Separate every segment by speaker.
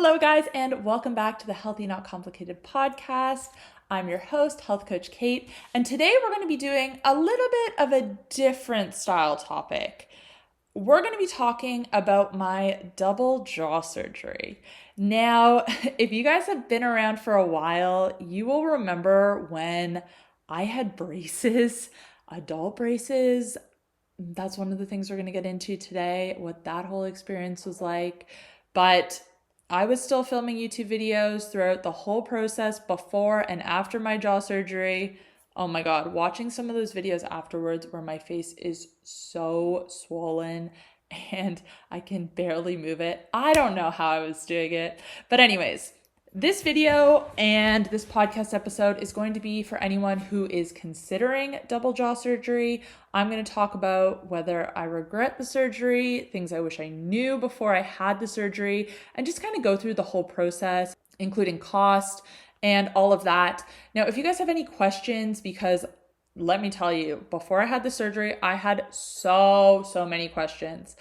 Speaker 1: Hello, guys, and welcome back to the Healthy Not Complicated podcast. I'm your host, Health Coach Kait, and today we're going to be doing a little bit of a different style topic. We're going to be talking about my double jaw surgery. Now, if you guys have been around for a while, you will remember when I had braces, adult braces. That's one of the things we're going to get into today, what that whole experience was like. But I was still filming YouTube videos throughout the whole process before and after my jaw surgery. Oh my God, watching some of those videos afterwards where my face is so swollen and I can barely move it. I don't know how I was doing it. But anyways, this video and this podcast episode is going to be for anyone who is considering double jaw surgery. I'm going to talk about whether I regret the surgery, things I wish I knew before I had the surgery, and just kind of go through the whole process, including cost and all of that. Now, if you guys have any questions, because let me tell you, before I had the surgery, I had so many questions.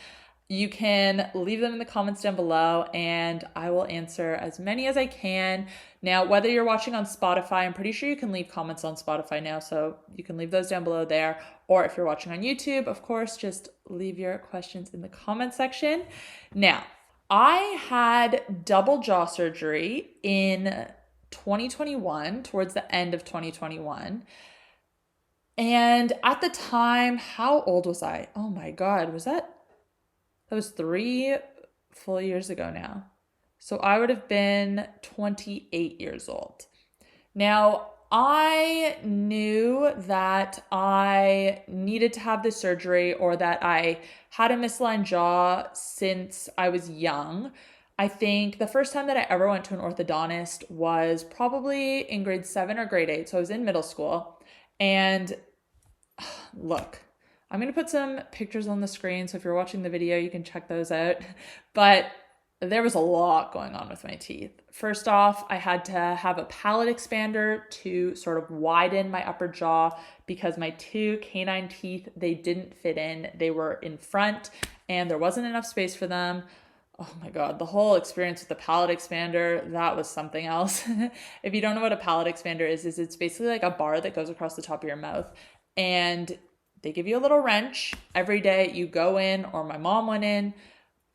Speaker 1: You can leave them in the comments down below and I will answer as many as I can. Now, whether you're watching on Spotify, I'm pretty sure you can leave comments on Spotify now, so you can leave those down below there. Or if you're watching on YouTube, of course, just leave your questions in the comment section. Now, I had double jaw surgery in 2021, towards the end of 2021. And at the time, how old was I? Oh my God, that was 3 full years ago now. So I would have been 28 years old. Now, I knew that I needed to have this surgery or that I had a misaligned jaw since I was young. I think the first time that I ever went to an orthodontist was probably in grade 7 or grade 8. So I was in middle school. And look, I'm going to put some pictures on the screen, so if you're watching the video, you can check those out. But there was a lot going on with my teeth. First off, I had to have a palate expander to sort of widen my upper jaw because my 2 canine teeth, they didn't fit in. They were in front and there wasn't enough space for them. Oh my God, the whole experience with the palate expander, that was something else. If you don't know what a palate expander is it's basically like a bar that goes across the top of your mouth. And they give you a little wrench every day. You go in, or my mom went in,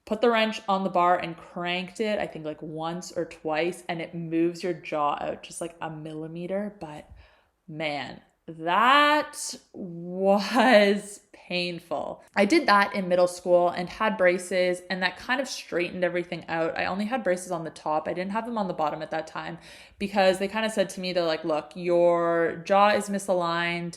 Speaker 1: put the wrench on the bar and cranked it, I think like once or twice, and it moves your jaw out just like a millimeter. But man, that was painful. I did that in middle school and had braces, and that kind of straightened everything out. I only had braces on the top. I didn't have them on the bottom at that time because they kind of said to me, they're like, look, your jaw is misaligned.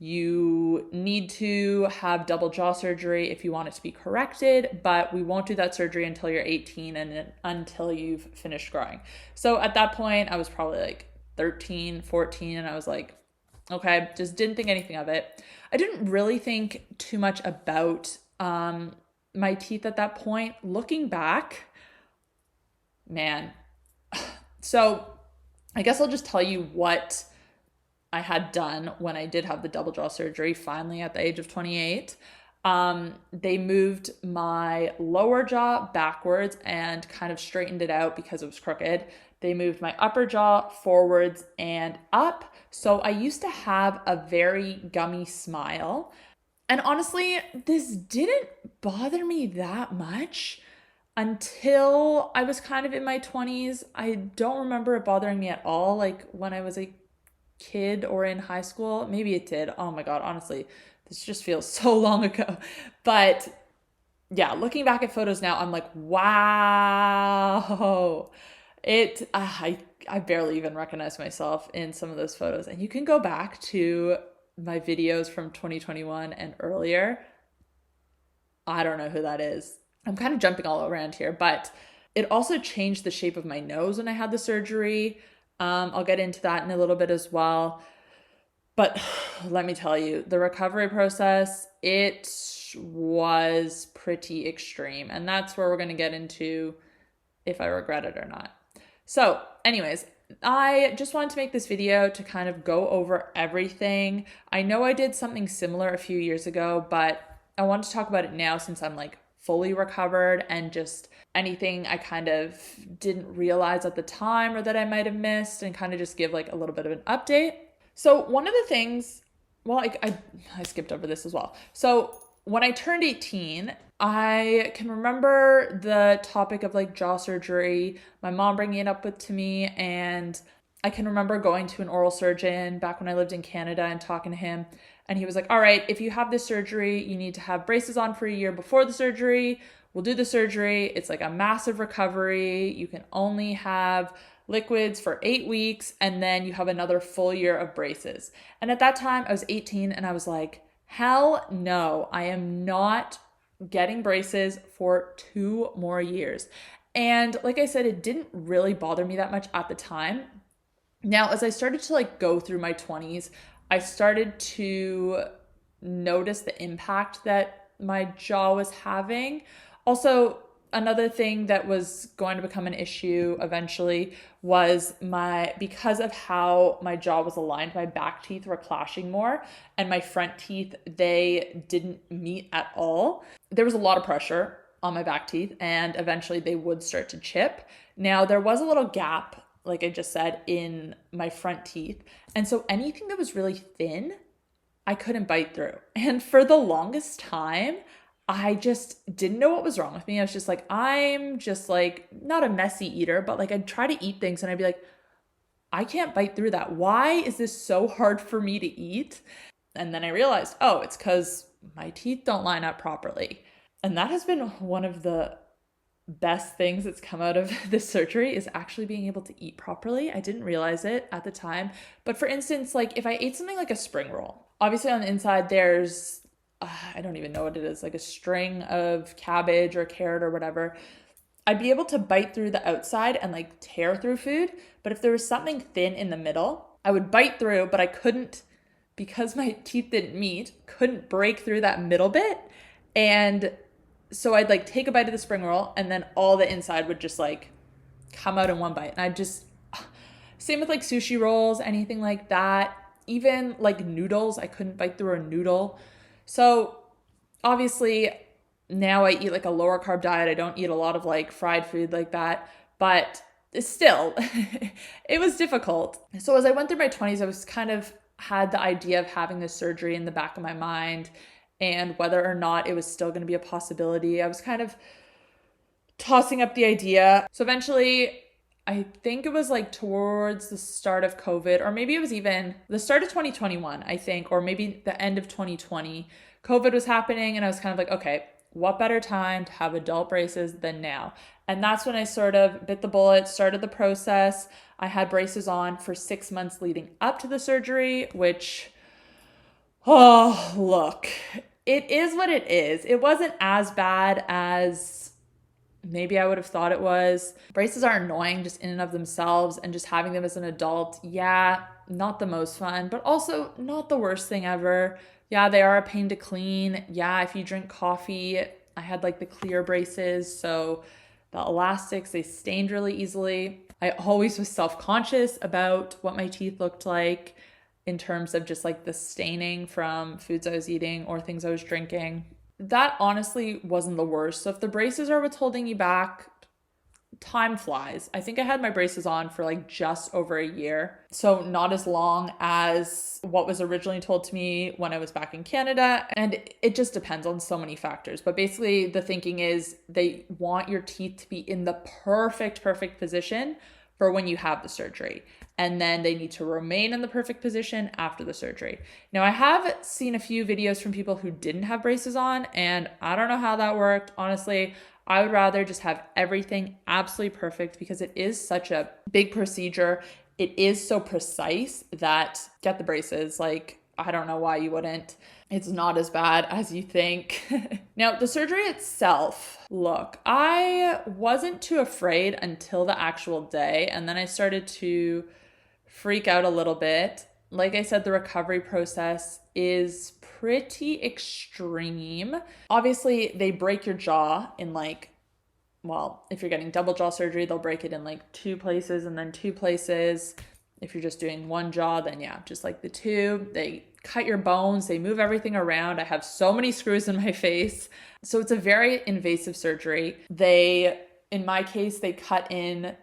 Speaker 1: You need to have double jaw surgery if you want it to be corrected, but we won't do that surgery until you're 18 and until you've finished growing. So at that point, I was probably like 13, 14, and I was like, okay, just didn't think anything of it. I didn't really think too much about my teeth at that point. Looking back, man. So I guess I'll just tell you what I had done when I did have the double jaw surgery, finally at the age of 28. They moved my lower jaw backwards and kind of straightened it out because it was crooked. They moved my upper jaw forwards and up. So I used to have a very gummy smile. And honestly, this didn't bother me that much until I was kind of in my 20s. I don't remember it bothering me at all. Like when I was a kid or in high school, maybe it did. Oh my God, honestly, this just feels so long ago. But yeah, looking back at photos now, I'm like, wow. I barely even recognize myself in some of those photos. And you can go back to my videos from 2021 and earlier. I don't know who that is. I'm kind of jumping all around here, but it also changed the shape of my nose when I had the surgery. I'll get into that in a little bit as well. But let me tell you, the recovery process, it was pretty extreme. And that's where we're going to get into if I regret it or not. So anyways, I just wanted to make this video to kind of go over everything. I know I did something similar a few years ago, but I want to talk about it now since I'm like fully recovered and just anything I kind of didn't realize at the time or that I might have missed, and kind of just give like a little bit of an update. So one of the things, well, I skipped over this as well. So when I turned 18, I can remember the topic of like jaw surgery, my mom bringing it up to me, and I can remember going to an oral surgeon back when I lived in Canada and talking to him. And he was like, all right, if you have this surgery, you need to have braces on for a year before the surgery. We'll do the surgery. It's like a massive recovery. You can only have liquids for 8 weeks, and then you have another full year of braces. And at that time, I was 18, and I was like, hell no, I am not getting braces for 2 more years. And like I said, it didn't really bother me that much at the time. Now, as I started to like go through my 20s, I started to notice the impact that my jaw was having. Also, another thing that was going to become an issue eventually was because of how my jaw was aligned, my back teeth were clashing more, and my front teeth, they didn't meet at all. There was a lot of pressure on my back teeth, and eventually they would start to chip. Now, there was a little gap, like I just said, in my front teeth. And so anything that was really thin, I couldn't bite through. And for the longest time, I just didn't know what was wrong with me. I was just like, I'm just like, not a messy eater, but like I'd try to eat things and I'd be like, I can't bite through that. Why is this so hard for me to eat? And then I realized, oh, it's because my teeth don't line up properly. And that has been one of the best things that's come out of this surgery, is actually being able to eat properly. I didn't realize it at the time. But for instance, like if I ate something like a spring roll, obviously on the inside there's, I don't even know what it is, like a string of cabbage or carrot or whatever. I'd be able to bite through the outside and like tear through food. But if there was something thin in the middle, I would bite through, but I couldn't, because my teeth didn't meet, couldn't break through that middle bit. And so I'd like take a bite of the spring roll and then all the inside would just like come out in one bite. And I just, same with like sushi rolls, anything like that. Even like noodles, I couldn't bite through a noodle. So obviously now I eat like a lower carb diet. I don't eat a lot of like fried food like that, but still it was difficult. So as I went through my 20s, I was kind of had the idea of having this surgery in the back of my mind, and whether or not it was still going to be a possibility. I was kind of tossing up the idea. So eventually, I think it was like towards the start of COVID, or maybe it was even the start of 2021, I think, or maybe the end of 2020. COVID was happening, and I was kind of like, okay, what better time to have adult braces than now? And that's when I sort of bit the bullet, started the process. I had braces on for 6 months leading up to the surgery, which, oh, look, it is what it is. It wasn't as bad as maybe I would have thought it was. Braces are annoying just in and of themselves, and just having them as an adult, yeah, not the most fun, but also not the worst thing ever. Yeah, they are a pain to clean. Yeah, if you drink coffee, I had like the clear braces, so the elastics, they stained really easily. I always was self-conscious about what my teeth looked like in terms of just like the staining from foods I was eating or things I was drinking. That honestly wasn't the worst. So if the braces are what's holding you back, time flies. I think I had my braces on for like just over a year. So not as long as what was originally told to me when I was back in Canada. And it just depends on so many factors. But basically the thinking is they want your teeth to be in the perfect position for when you have the surgery. And then they need to remain in the perfect position after the surgery. Now, I have seen a few videos from people who didn't have braces on, and I don't know how that worked. Honestly, I would rather just have everything absolutely perfect, because it is such a big procedure. It is so precise that get the braces. Like, I don't know why you wouldn't. It's not as bad as you think. Now, the surgery itself, look, I wasn't too afraid until the actual day, and then I started to freak out a little bit. Like I said, the recovery process is pretty extreme. Obviously, they break your jaw in like, well, if you're getting double jaw surgery, they'll break it in like 2 places and then 2 places. If you're just doing one jaw, then yeah, just like the tube, they cut your bones, they move everything around. I have so many screws in my face. So it's a very invasive surgery. In my case, they cut in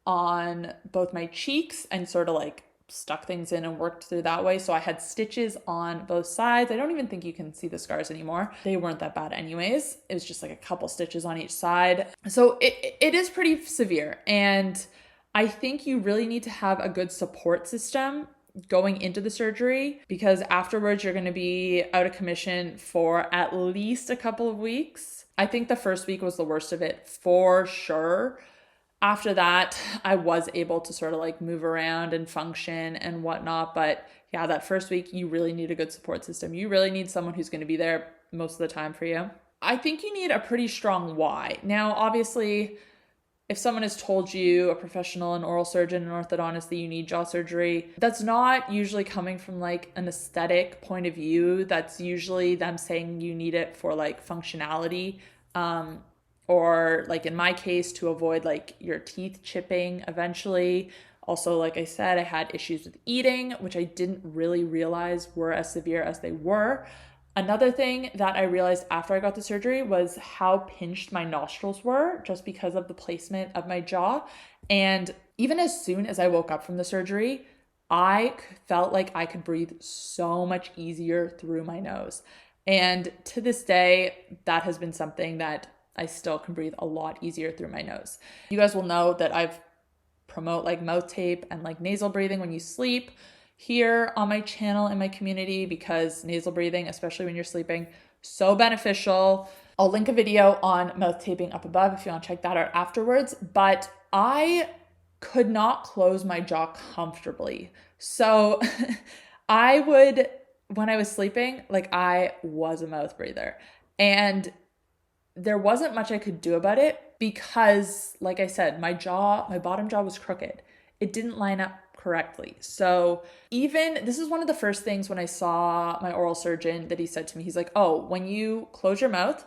Speaker 1: on both my cheeks and sort of like stuck things in and worked through that way. So I had stitches on both sides. I don't even think you can see the scars anymore. They weren't that bad anyways. It was just like a couple stitches on each side. So it is pretty severe. And I think you really need to have a good support system going into the surgery, because afterwards you're going to be out of commission for at least a couple of weeks. I think the first week was the worst of it for sure. After that, I was able to sort of like move around and function and whatnot. But yeah, that first week, you really need a good support system. You really need someone who's going to be there most of the time for you. I think you need a pretty strong why. Now, obviously, if someone has told you, a professional, an oral surgeon, an orthodontist, that you need jaw surgery, that's not usually coming from like an aesthetic point of view. That's usually them saying you need it for like functionality, or like in my case, to avoid like your teeth chipping eventually. Also, like I said, I had issues with eating, which I didn't really realize were as severe as they were. Another thing that I realized after I got the surgery was how pinched my nostrils were, just because of the placement of my jaw. And even as soon as I woke up from the surgery, I felt like I could breathe so much easier through my nose. And to this day, that has been something that I still can breathe a lot easier through my nose. You guys will know that I've promote like mouth tape and like nasal breathing when you sleep here on my channel in my community, because nasal breathing, especially when you're sleeping, so beneficial. I'll link a video on mouth taping up above if you want to check that out afterwards. But I could not close my jaw comfortably. So when I was sleeping, like I was a mouth breather, and there wasn't much I could do about it because, like I said, my bottom jaw was crooked. It didn't line up correctly. So this is one of the first things when I saw my oral surgeon that he said to me. He's like, oh, when you close your mouth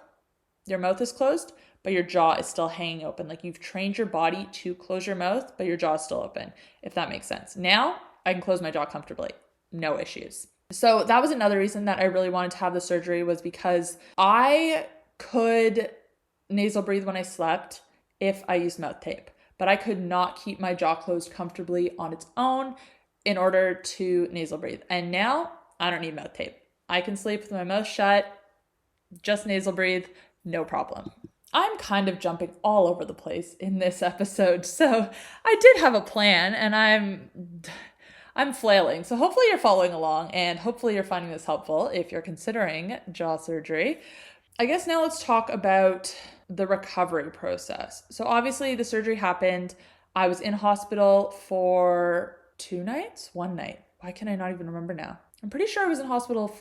Speaker 1: is closed, but your jaw is still hanging open. Like you've trained your body to close your mouth, but your jaw is still open, if that makes sense. Now I can close my jaw comfortably, no issues. So that was another reason that I really wanted to have the surgery, was because I could nasal breathe when I slept if I used mouth tape, but I could not keep my jaw closed comfortably on its own in order to nasal breathe. And now I don't need mouth tape. I can sleep with my mouth shut, just nasal breathe, no problem. I'm kind of jumping all over the place in this episode, so I did have a plan and I'm flailing. So hopefully you're following along, and hopefully you're finding this helpful if you're considering jaw surgery. I guess now let's talk about the recovery process. So obviously the surgery happened. I was in hospital for 2 nights, 1 night. Why can I not even remember now? I'm pretty sure I was in hospital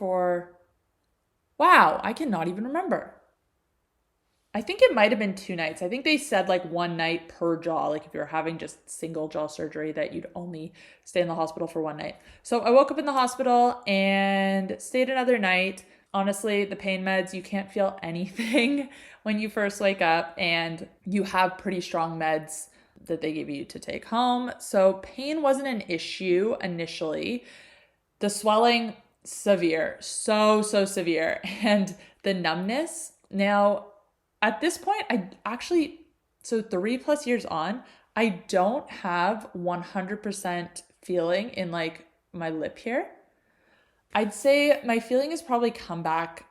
Speaker 1: I cannot even remember. I think it might have been 2 nights. I think they said like 1 night per jaw. Like if you're having just single jaw surgery, that you'd only stay in the hospital for 1 night. So I woke up in the hospital and stayed another night. Honestly, the pain meds, you can't feel anything when you first wake up, and you have pretty strong meds that they give you to take home. So pain wasn't an issue initially. The swelling, severe, so severe. And the numbness. Now, at this point, 3+ years on, I don't have 100% feeling in like my lip here. I'd say my feeling has probably come back,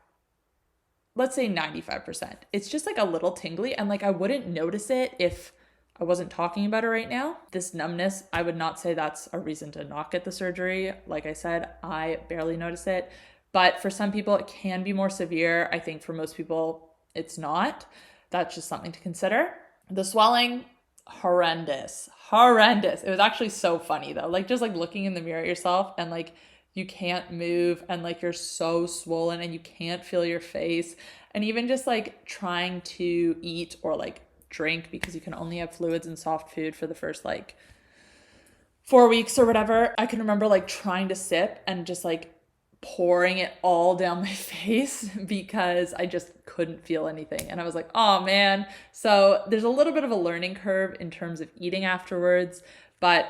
Speaker 1: let's say 95%. It's just like a little tingly, and like I wouldn't notice it if I wasn't talking about it right now. This numbness, I would not say that's a reason to not get the surgery. Like I said, I barely notice it. But for some people, it can be more severe. I think for most people, it's not. That's just something to consider. The swelling, horrendous. It was actually so funny though. Like just like looking in the mirror at yourself and like you can't move and like you're so swollen and you can't feel your face. And even just like trying to eat or like drink, because you can only have fluids and soft food for the first like 4 weeks or whatever. I can remember like trying to sip and just like pouring it all down my face because I just couldn't feel anything. And I was like, oh man. So there's a little bit of a learning curve in terms of eating afterwards, but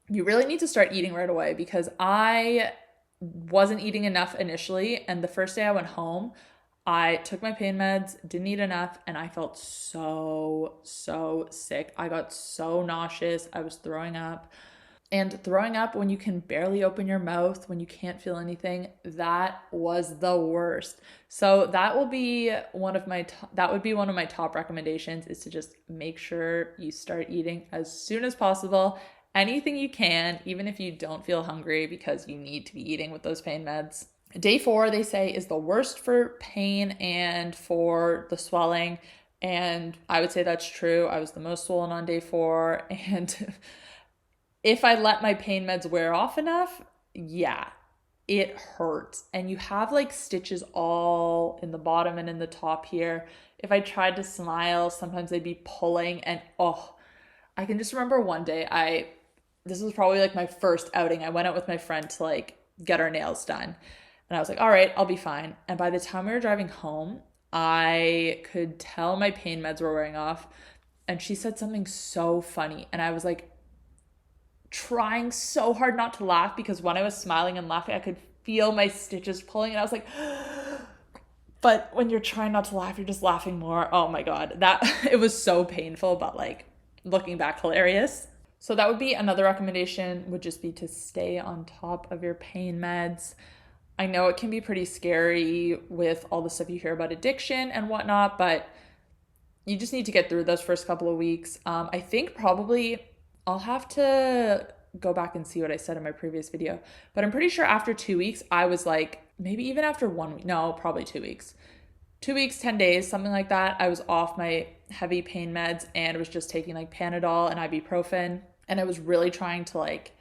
Speaker 1: you really need to start eating right away, because I wasn't eating enough initially. And the first day I went home, I took my pain meds, didn't eat enough, and I felt so sick. I got so nauseous. I was throwing up. And throwing up when you can barely open your mouth, when you can't feel anything, that was the worst. So that will be one of my that would be one of my top recommendations, is to just make sure you start eating as soon as possible. Anything you can, even if you don't feel hungry, because you need to be eating with those pain meds. Day 4, they say, is the worst for pain and for the swelling. And I would say that's true. I was the most swollen on day 4. And if I let my pain meds wear off enough, yeah, it hurts. And you have like stitches all in the bottom and in the top here. If I tried to smile, sometimes they'd be pulling. And I can just remember one day, this was probably like my first outing. I went out with my friend to like get our nails done. And I was like, all right, I'll be fine. And by the time we were driving home, I could tell my pain meds were wearing off. And she said something so funny. And I was like, trying so hard not to laugh, because when I was smiling and laughing, I could feel my stitches pulling, and I was like, but when you're trying not to laugh, you're just laughing more. Oh my God, that it was so painful, but like looking back, hilarious. So that would be another recommendation, would just be to stay on top of your pain meds. I know it can be pretty scary with all the stuff you hear about addiction and whatnot, but you just need to get through those first couple of weeks. I think probably I'll have to go back and see what I said in my previous video, but I'm pretty sure after 2 weeks, I was like, maybe even after 1 week, no, probably 2 weeks. 2 weeks, 10 days, something like that. I was off my heavy pain meds and was just taking like Panadol and ibuprofen. And I was really trying to like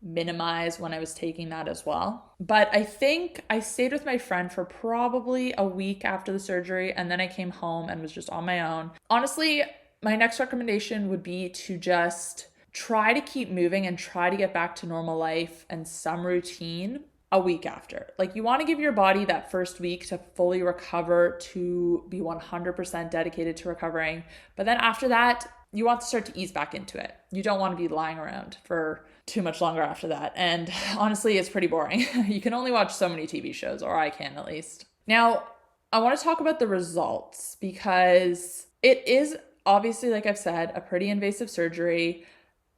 Speaker 1: minimize when I was taking that as well. But I think I stayed with my friend for probably a week after the surgery, and then I came home and was just on my own. Honestly, my next recommendation would be to just try to keep moving and try to get back to normal life and some routine a week after. Like, you want to give your body that first week to fully recover, to be 100% dedicated to recovering. But then after that, you want to start to ease back into it. You don't want to be lying around for too much longer after that. And honestly, it's pretty boring. You can only watch so many TV shows, or I can at least. Now, I want to talk about the results, because it is obviously, like I've said, a pretty invasive surgery.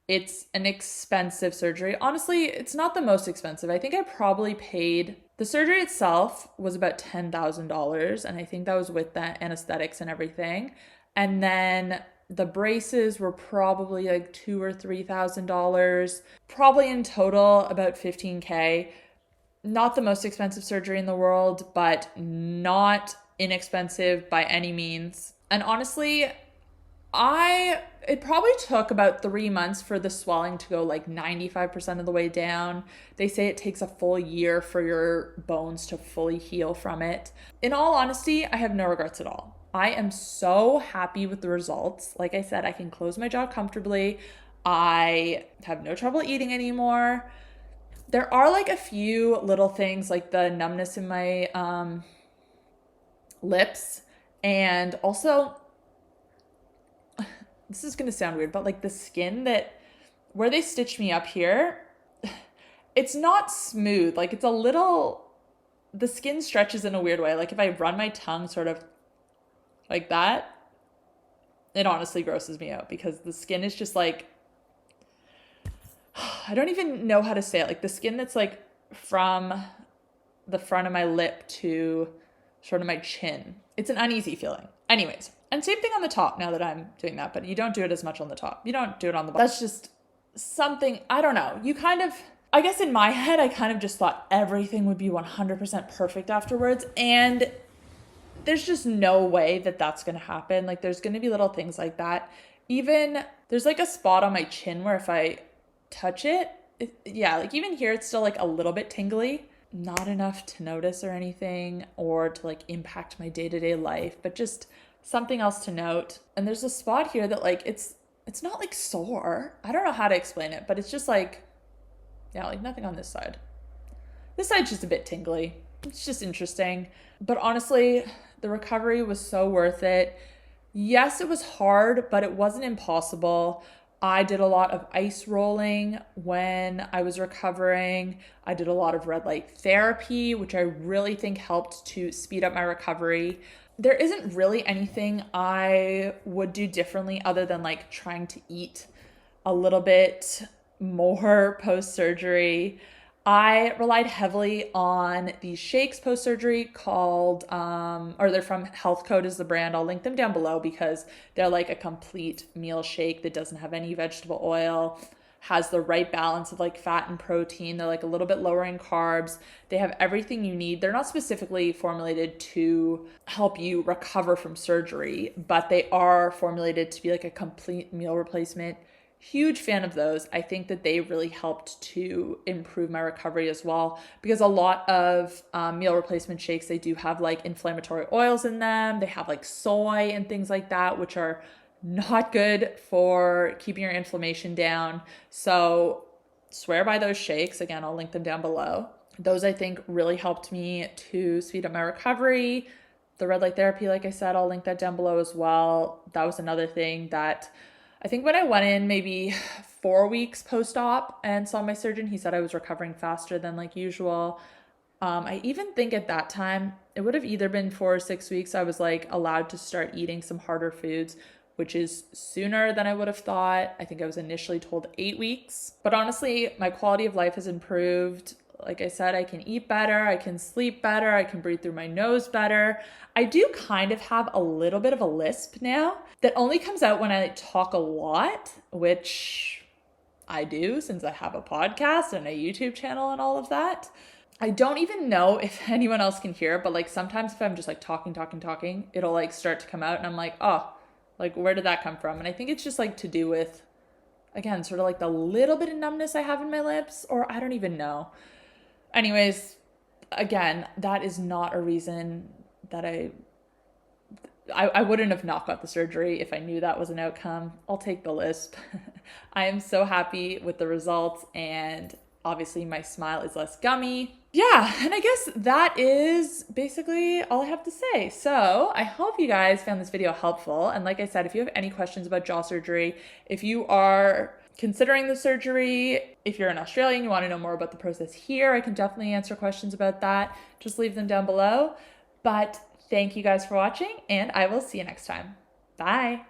Speaker 1: It's an expensive surgery. Honestly, it's not the most expensive. I think I probably paid, the surgery itself was about $10,000, and I think that was with the anesthetics and everything. And then the braces were probably like $2,000 or $3,000, probably in total about $15,000. Not the most expensive surgery in the world, but not inexpensive by any means. And honestly, it probably took about 3 months for the swelling to go like 95% of the way down. They say it takes a full year for your bones to fully heal from it. In all honesty, I have no regrets at all. I am so happy with the results. Like I said, I can close my jaw comfortably. I have no trouble eating anymore. There are like a few little things, like the numbness in my lips, and also, this is going to sound weird, but like the skin that, where they stitched me up here, it's not smooth. Like, it's a little, the skin stretches in a weird way. Like, if I run my tongue sort of like that, it honestly grosses me out, because the skin is just like, I don't even know how to say it. Like, the skin that's like from the front of my lip to sort of my chin, it's an uneasy feeling. Anyways, and same thing on the top, now that I'm doing that, but you don't do it as much on the top. You don't do it on the bottom. That's just something, I don't know. You kind of, I guess in my head, I kind of just thought everything would be 100% perfect afterwards. And there's just no way that that's going to happen. Like, there's going to be little things like that. Even there's like a spot on my chin where if I touch it, yeah, like even here, it's still like a little bit tingly. Not enough to notice or anything, or to like impact my day-to-day life, but just something else to note. And there's a spot here that like, it's not like sore. I don't know how to explain it, but it's just like, yeah, like nothing on this side. This side's just a bit tingly. It's just interesting. But honestly, the recovery was so worth it. Yes, it was hard, but it wasn't impossible. I did a lot of ice rolling when I was recovering. I did a lot of red light therapy, which I really think helped to speed up my recovery. There isn't really anything I would do differently other than like trying to eat a little bit more post surgery. I relied heavily on these shakes post surgery called, or they're from Health Coach is the brand. I'll link them down below because they're like a complete meal shake that doesn't have any vegetable oil, has the right balance of like fat and protein. They're like a little bit lower in carbs. They have everything you need. They're not specifically formulated to help you recover from surgery, but they are formulated to be like a complete meal replacement. Huge fan of those. I think that they really helped to improve my recovery as well, because a lot of meal replacement shakes, they do have like inflammatory oils in them. They have like soy and things like that, which are not good for keeping your inflammation down. So swear by those shakes. Again, I'll link them down below. Those I think really helped me to speed up my recovery. The red light therapy, like I said, I'll link that down below as well. That was another thing that I think when I went in maybe 4 weeks post-op and saw my surgeon, he said I was recovering faster than like usual. I even think at that time, it would have either been 4 or 6 weeks, I was like allowed to start eating some harder foods, which is sooner than I would have thought. I think I was initially told 8 weeks. But honestly, my quality of life has improved. Like I said, I can eat better, I can sleep better, I can breathe through my nose better. I do kind of have a little bit of a lisp now that only comes out when I talk a lot, which I do since I have a podcast and a YouTube channel and all of that. I don't even know if anyone else can hear it, but like sometimes if I'm just like talking, it'll like start to come out and I'm like, oh, like where did that come from? And I think it's just like to do with, again, sort of like the little bit of numbness I have in my lips, or I don't even know. Anyways, again, that is not a reason that I wouldn't have not got the surgery if I knew that was an outcome. I'll take the lisp. I am so happy with the results, and obviously my smile is less gummy. Yeah, and I guess that is basically all I have to say. So I hope you guys found this video helpful. And like I said, if you have any questions about jaw surgery, if you are considering the surgery, if you're in Australia and you want to know more about the process here, I can definitely answer questions about that. Just leave them down below. But thank you guys for watching, and I will see you next time. Bye.